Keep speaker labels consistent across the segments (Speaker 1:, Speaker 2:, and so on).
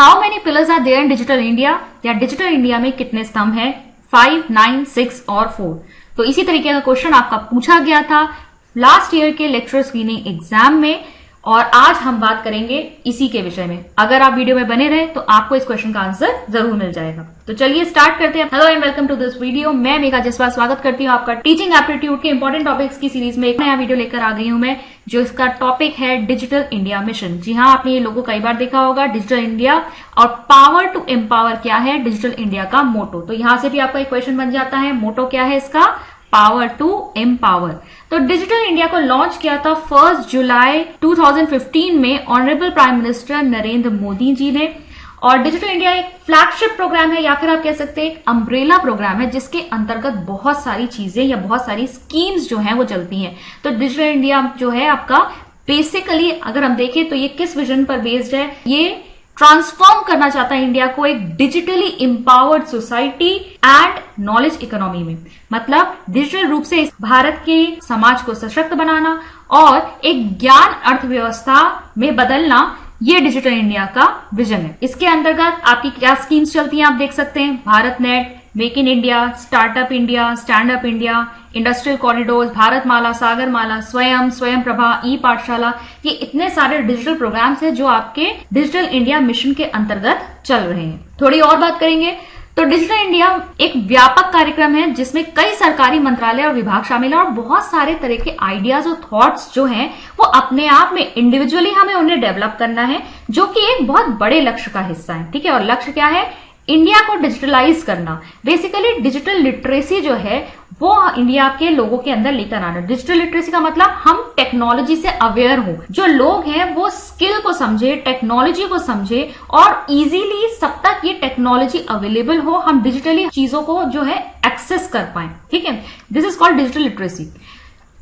Speaker 1: How many pillars are there in digital India, या digital India में कितने स्तंभ हैं, 5, 9, 6 और 4। तो इसी तरीके का क्वेश्चन आपका पूछा गया था लास्ट ईयर के लेक्चर स्क्रीनिंग एग्जाम में, और आज हम बात करेंगे इसी के विषय में। अगर आप वीडियो में बने रहे तो आपको इस क्वेश्चन का आंसर जरूर मिल जाएगा। तो चलिए स्टार्ट करते हैं। Hello and welcome to this video. मैं मेघा जसवाल स्वागत करती हूँ आपका टीचिंग एप्टीट्यूड के इंपॉर्टेंट टॉपिक्स की सीरीज में एक नया वीडियो लेकर आ गई हूँ मैं, जो इसका टॉपिक है डिजिटल इंडिया मिशन। जी हाँ, आपने ये लोगो कई बार देखा होगा, डिजिटल इंडिया और पावर टू एम्पावर क्या है डिजिटल इंडिया का मोटो। तो यहां से भी आपका एक क्वेश्चन बन जाता है, मोटो क्या है इसका, पावर टू एम्पावर। तो डिजिटल इंडिया को लॉन्च किया था 1 जुलाई 2015 में honourable prime minister Narendra Modi ji ने। और डिजिटल इंडिया एक फ्लैगशिप प्रोग्राम है, या फिर आप कह सकते हैं एक अम्ब्रेला प्रोग्राम है, जिसके अंतर्गत बहुत सारी चीजें या बहुत सारी स्कीम्स जो हैं वो चलती हैं। तो डिजिटल इंडिया जो है आपका बेसिकली अगर हम देखें तो ये किस विजन पर बेस्ड है, ये ट्रांसफॉर्म करना चाहता है इंडिया को एक digitally empowered society and knowledge economy में। मतलब डिजिटल रूप से भारत के समाज को सशक्त बनाना और एक ज्ञान अर्थव्यवस्था में बदलना, ये डिजिटल इंडिया का विजन है। इसके अंतर्गत आपकी क्या स्कीम्स चलती हैं आप देख सकते हैं, Bharat net, make in India, startup India, stand up India, industrial corridor, Bharat Mala, Sagar Mala, Swayam Prabha, ई पाठशाला, ये इतने सारे डिजिटल प्रोग्राम्स हैं जो आपके डिजिटल इंडिया मिशन के अंतर्गत चल रहे हैं। थोड़ी और बात करेंगे तो डिजिटल इंडिया एक व्यापक कार्यक्रम है जिसमें कई सरकारी मंत्रालय और विभाग शामिल है, और बहुत सारे तरह के आइडियाज और थॉट्स जो हैं वो अपने आप में इंडिविजुअली हमें उन्हें डेवलप करना है, जो कि एक बहुत बड़े लक्ष्य का हिस्सा है। ठीक है, और लक्ष्य क्या है, इंडिया को डिजिटलाइज करना। बेसिकली डिजिटल लिटरेसी जो है वो इंडिया के लोगों के अंदर लेकर आना। डिजिटल लिटरेसी का मतलब हम टेक्नोलॉजी से अवेयर हो, जो लोग हैं वो स्किल को समझे, टेक्नोलॉजी को समझे, और इजीली सब तक ये टेक्नोलॉजी अवेलेबल हो, हम डिजिटली चीजों को जो है एक्सेस कर पाए। ठीक है, this is called digital literacy.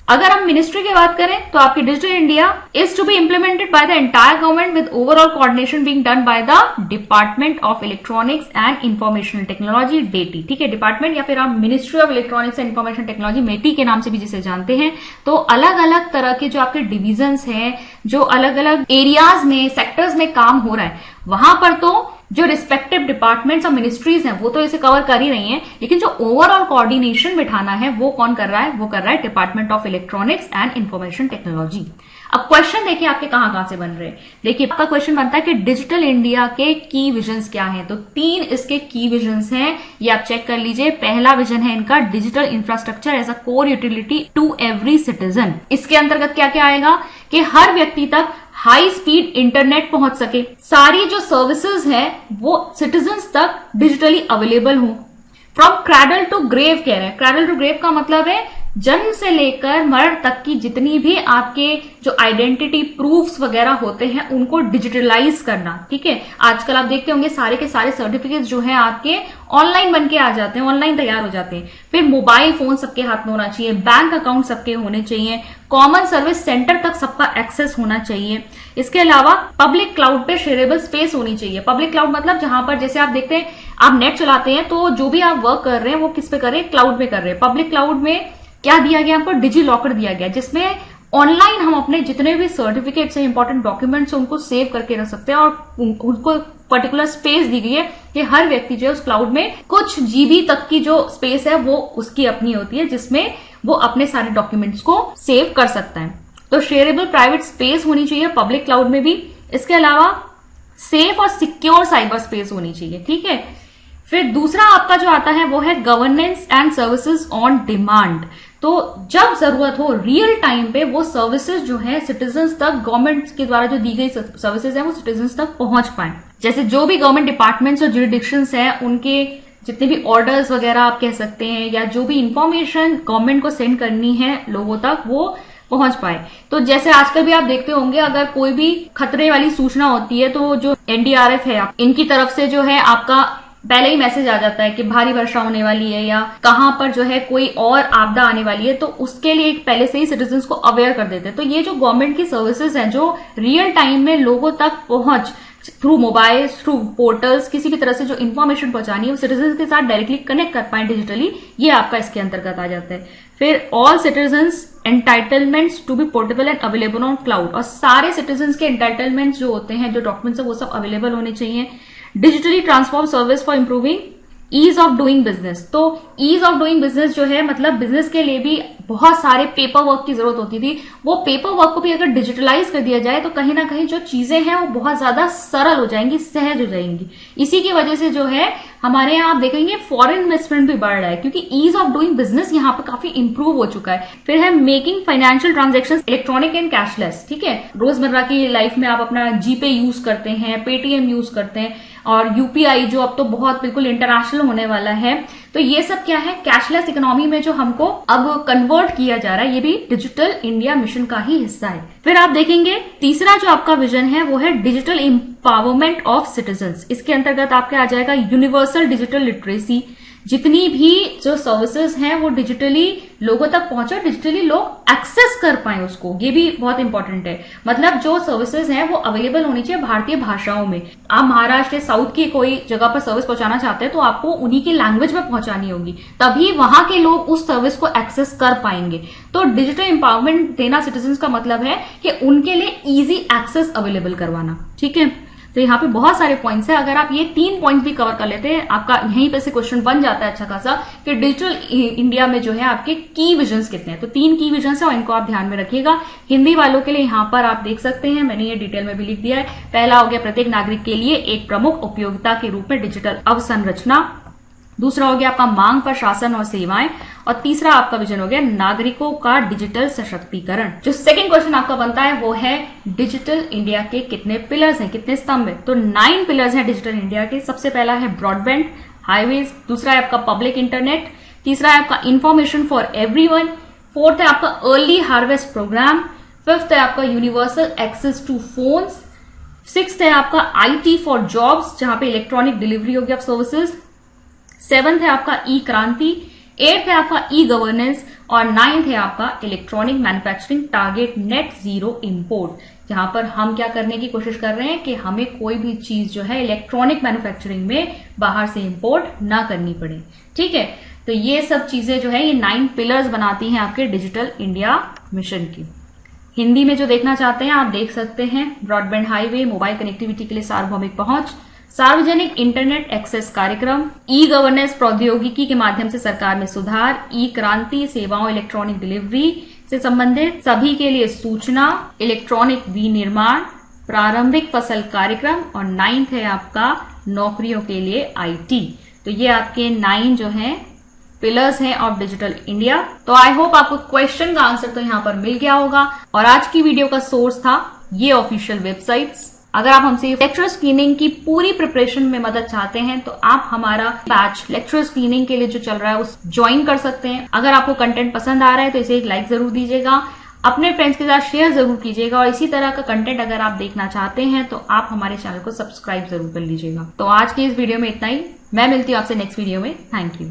Speaker 1: अगर हम मिनिस्ट्री की बात करें तो आपकी digital India is to be implemented by the entire government with overall coordination being done by the department of electronics and information technology, DeitY. ठीक है, डिपार्टमेंट या फिर आप ministry of electronics and information technology, MeitY के नाम से भी जिसे जानते हैं। तो अलग अलग तरह के जो आपके डिविजन्स हैं, जो अलग अलग एरियाज में, सेक्टर्स में काम हो रहा है, वहां पर तो जो रिस्पेक्टिव डिपार्टमेंट्स और मिनिस्ट्रीज हैं वो तो इसे कवर कर ही रही हैं, लेकिन जो ओवरऑल कोऑर्डिनेशन बिठाना है वो कौन कर रहा है, वो कर रहा है department of electronics and information technology. अब क्वेश्चन देखिए आपके कहां से बन रहे हैं। देखिए आपका क्वेश्चन बनता है कि डिजिटल इंडिया के की विजन्स क्या हैं। तो 3 इसके की विजन्स हैं, ये आप चेक कर लीजिए। पहला विजन है इनका digital infrastructure as a core utility to every citizen. इसके अंतर्गत क्या क्या आएगा कि हर व्यक्ति तक हाई स्पीड इंटरनेट पहुंच सके, सारी जो सर्विसेज है वो सिटीजन्स तक डिजिटली अवेलेबल हो। फ्रॉम क्रैडल टू ग्रेव कह रहे हैं। क्रैडल टू ग्रेव का मतलब है जन्म से लेकर मरण तक की जितनी भी आपके जो आइडेंटिटी प्रूफ्स वगैरह होते हैं उनको डिजिटलाइज करना। ठीक है, आजकल आप देखते होंगे सारे के सारे सर्टिफिकेट्स जो हैं आपके ऑनलाइन बन के आ जाते हैं, ऑनलाइन तैयार हो जाते हैं। फिर मोबाइल फोन सबके हाथ में होना चाहिए, बैंक अकाउंट सबके होने चाहिए, कॉमन सर्विस सेंटर तक सबका एक्सेस होना चाहिए। इसके अलावा पब्लिक क्लाउड पे शेयरेबल स्पेस होनी चाहिए। पब्लिक क्लाउड मतलब जहां पर जैसे आप देखते हैं आप नेट चलाते हैं तो जो भी आप वर्क कर रहे हैं वो किस पे कर रहे हैं, क्लाउड पे कर रहे हैं। पब्लिक क्लाउड में क्या दिया गया आपको, डिजी लॉकर दिया गया, जिसमें ऑनलाइन हम अपने जितने भी सर्टिफिकेट्स हैं, इंपॉर्टेंट डॉक्यूमेंट्स हैं, उनको सेव करके रख सकते हैं, और उनको पर्टिकुलर स्पेस दी गई है कि हर व्यक्ति जो है उस क्लाउड में कुछ जीबी तक की जो स्पेस है वो उसकी अपनी होती है, जिसमें वो अपने सारे डॉक्यूमेंट्स को सेव कर सकता है। तो शेयरेबल प्राइवेट स्पेस होनी चाहिए पब्लिक क्लाउड में भी। इसके अलावा सेफ और सिक्योर साइबर स्पेस होनी चाहिए। ठीक है, फिर दूसरा आपका जो आता है वो है governance and services on demand. तो जब जरूरत हो रियल टाइम पे वो सर्विसेज जो है सिटीजन्स तक, गवर्नमेंट के द्वारा जो दी गई सर्विसेज है वो सिटीजन्स तक पहुंच पाए। जैसे जो भी गवर्नमेंट डिपार्टमेंट्स और ज्यूरिडिक्शंस हैं उनके जितने भी ऑर्डर्स वगैरह आप कह सकते हैं, या जो भी इंफॉर्मेशन गवर्नमेंट को सेंड करनी है लोगों तक, वो पहुंच पाए। तो जैसे आजकल भी आप देखते होंगे अगर कोई भी खतरे वाली सूचना होती है तो जो एनडीआरएफ है इनकी तरफ से जो है आपका पहले ही मैसेज आ जाता है कि भारी वर्षा होने वाली है या कहां पर जो है कोई और आपदा आने वाली है, तो उसके लिए पहले से ही सिटीजन्स को अवेयर कर देते हैं। तो ये जो गवर्नमेंट की सर्विसेज हैं जो रियल टाइम में लोगों तक पहुंच थ्रू मोबाइल, थ्रू पोर्टल्स, किसी भी तरह से जो इन्फॉर्मेशन पहुंचानी है वो सिटीजन के साथ डायरेक्टली कनेक्ट कर पाए डिजिटली, ये आपका इसके अंतर्गत आ जाता है। फिर all citizens entitlements to be portable and available on cloud, और सारे सिटीजन्स के एंटाइटलमेंट्स जो होते हैं, जो डॉक्यूमेंट्स है वो सब अवेलेबल होने चाहिए। Digitally transform service for improving ease of doing business. तो ईज ऑफ डूइंग बिजनेस जो है मतलब बिजनेस के लिए भी बहुत सारे पेपर वर्क की जरूरत होती थी, वो पेपर वर्क को भी अगर डिजिटलाइज कर दिया जाए तो कहीं ना कहीं जो चीजें हैं वो बहुत ज्यादा सरल हो जाएंगी, सहज हो जाएंगी। इसी की वजह से जो है हमारे यहाँ आप देखेंगे फॉरेन इन्वेस्टमेंट भी बढ़ रहा है, क्योंकि ईज ऑफ डूइंग बिजनेस यहाँ पे काफी इंप्रूव हो चुका है। फिर है making financial transaction electronic and cashless. ठीक है, रोजमर्रा की लाइफ में आप अपना जीपे यूज करते हैं, पेटीएम यूज करते हैं, और यूपीआई जो अब तो बहुत बिल्कुल इंटरनेशनल होने वाला है। तो ये सब क्या है, कैशलेस इकोनॉमी में जो हमको अब कन्वर्ट किया जा रहा है, ये भी डिजिटल इंडिया मिशन का ही हिस्सा है। फिर आप देखेंगे तीसरा जो आपका विजन है वो है डिजिटल एम्पावरमेंट ऑफ सिटीजन्स। इसके अंतर्गत आपके आ जाएगा यूनिवर्सल डिजिटल लिटरेसी। जितनी भी जो सर्विसेज हैं वो डिजिटली लोगों तक पहुंचे, डिजिटली लोग एक्सेस कर पाए उसको, ये भी बहुत इंपॉर्टेंट है। मतलब जो सर्विसेज हैं वो अवेलेबल होनी चाहिए भारतीय भाषाओं में। आप महाराष्ट्र साउथ की कोई जगह पर सर्विस पहुंचाना चाहते हैं तो आपको उन्हीं की लैंग्वेज में पहुंचानी होगी, तभी वहां के लोग उस सर्विस को एक्सेस कर पाएंगे। तो डिजिटल एम्पावरमेंट देना सिटीजन का मतलब है कि उनके लिए इजी एक्सेस अवेलेबल करवाना। ठीक है, तो यहाँ पे बहुत सारे पॉइंट्स हैं। अगर आप ये 3 पॉइंट्स भी कवर कर लेते हैं, आपका यहीं पे से क्वेश्चन बन जाता है अच्छा खासा कि डिजिटल इंडिया में जो है आपके की विजन्स कितने हैं। तो 3 की विजन्स है और इनको आप ध्यान में रखिएगा। हिंदी वालों के लिए यहाँ पर आप देख सकते हैं, मैंने ये डिटेल में भी लिख दिया है। पहला हो गया प्रत्येक नागरिक के लिए एक प्रमुख उपयोगिता के रूप में डिजिटल अवसंरचना। दूसरा हो गया आपका मांग पर शासन और सेवाएं, और तीसरा आपका विजन हो गया नागरिकों का डिजिटल सशक्तिकरण। जो सेकंड क्वेश्चन आपका बनता है वो है डिजिटल इंडिया के कितने पिलर्स हैं, कितने स्तंभ हैं। तो 9 पिलर्स हैं डिजिटल इंडिया के। सबसे पहला है ब्रॉडबैंड हाईवेज, दूसरा है आपका पब्लिक इंटरनेट, तीसरा है आपका इंफॉर्मेशन फॉर एवरीवन, फोर्थ है आपका अर्ली हार्वेस्ट प्रोग्राम, फिफ्थ है आपका universal access to phones, sixth है आपका आईटी फॉर जॉब्स जहां पे इलेक्ट्रॉनिक डिलीवरी होगी ऑफ सर्विसेज, सेवंथ है आपका ई क्रांति, एट्थ है आपका ई गवर्नेंस, और नाइन्थ है आपका electronic manufacturing target net zero import, जहां पर हम क्या करने की कोशिश कर रहे हैं कि हमें कोई भी चीज जो है इलेक्ट्रॉनिक मैन्युफैक्चरिंग में बाहर से इंपोर्ट ना करनी पड़े। ठीक है, तो ये सब चीजें जो है ये 9 पिलर्स बनाती हैं आपके डिजिटल इंडिया मिशन की। हिंदी में जो देखना चाहते हैं आप देख सकते हैं, ब्रॉडबैंड हाईवे, मोबाइल कनेक्टिविटी के लिए सार्वभौमिक पहुंच, सार्वजनिक इंटरनेट एक्सेस कार्यक्रम, ई गवर्नेंस प्रौद्योगिकी के माध्यम से सरकार में सुधार, ई क्रांति सेवाओं इलेक्ट्रॉनिक डिलीवरी से संबंधित सभी के लिए सूचना, इलेक्ट्रॉनिक विनिर्माण, प्रारंभिक फसल कार्यक्रम, और 9th है आपका नौकरियों के लिए आईटी। तो ये आपके 9 जो हैं पिलर्स हैं ऑफ डिजिटल इंडिया। तो आई होप आपको क्वेश्चन का आंसर तो यहाँ पर मिल गया होगा। और आज की वीडियो का सोर्स था ये ऑफिशियल वेबसाइट्स। अगर आप हमसे लेक्चर स्क्रीनिंग की पूरी प्रिपरेशन में मदद चाहते हैं तो आप हमारा बैच लेक्चर स्क्रीनिंग के लिए जो चल रहा है उस ज्वाइन कर सकते हैं। अगर आपको कंटेंट पसंद आ रहा है तो इसे एक लाइक जरूर दीजिएगा, अपने फ्रेंड्स के साथ शेयर जरूर कीजिएगा, और इसी तरह का कंटेंट अगर आप देखना चाहते हैं तो आप हमारे चैनल को सब्सक्राइब जरूर कर लीजिएगा। तो आज की इस वीडियो में इतना ही, मैं मिलती हूँ आपसे नेक्स्ट वीडियो में। Thank you.